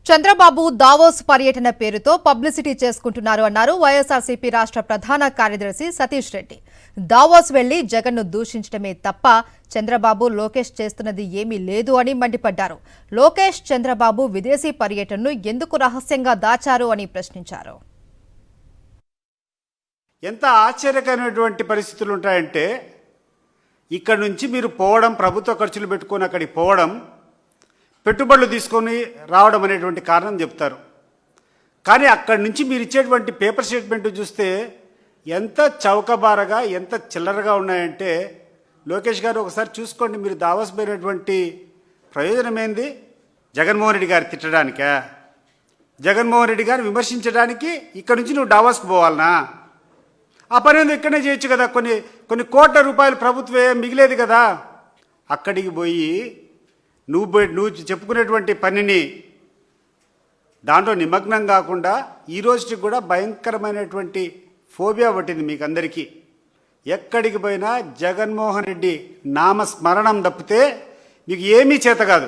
Chandrababu Davos పర్యటన పేరుతో publicity చేసుకుంటున్నారు అన్నారు వైఎస్ఆర్సీపీ రాష్ట్ర ప్రధాన కార్యదర్శి సతీష్ రెడ్డి. దావోస్ వెళ్లి జగన్ను దూషించడమే తప్ప చంద్రబాబు లోకేష్ చేస్తున్నది ఏమీ లేదు అని మండిపడ్డారు. లోకేష్ చంద్రబాబు విదేశీ పర్యటనను ఎందుకు రహస్యంగా దాచారు అని ప్రశ్నించారు. ఎంత ఆశ్చర్యకరమైనటువంటి పరిస్థితులు ఉంటాయంటే ఇక్కడ నుంచి మీరు పోవడం, ప్రభుత్వ ఖర్చులు పెట్టుకొని అక్కడికి పోవడం, పెట్టుబడులు తీసుకొని రావడం అనేటువంటి కారణం చెప్తారు. కానీ అక్కడి నుంచి మీరు ఇచ్చేటువంటి పేపర్ స్టేట్మెంట్ చూస్తే ఎంత చౌకబారగా, ఎంత చిల్లరగా ఉన్నాయంటే, లోకేష్ గారు ఒకసారి చూసుకోండి. మీరు దావోస్ పోయినటువంటి ప్రయోజనం ఏంది? జగన్మోహన్ రెడ్డి గారు తిట్టడానికా? జగన్మోహన్ రెడ్డి గారిని విమర్శించడానికి ఇక్కడి నుంచి నువ్వు దావోస్కి పోవాలనా? ఆ పని ఏందో ఇక్కడనే చేయొచ్చు కదా. కొన్ని కోట్ల రూపాయలు ప్రభుత్వమే మిగిలేదు కదా. అక్కడికి పోయి నువ్వు చెప్పుకునేటువంటి పనిని దాంట్లో నిమగ్నం కాకుండా ఈ రోజుకి కూడా భయంకరమైనటువంటి ఫోబియా పట్టింది మీకు అందరికీ. ఎక్కడికి పోయినా జగన్మోహన్ రెడ్డి నామస్మరణం తప్పితే మీకు ఏమీ చేత కాదు.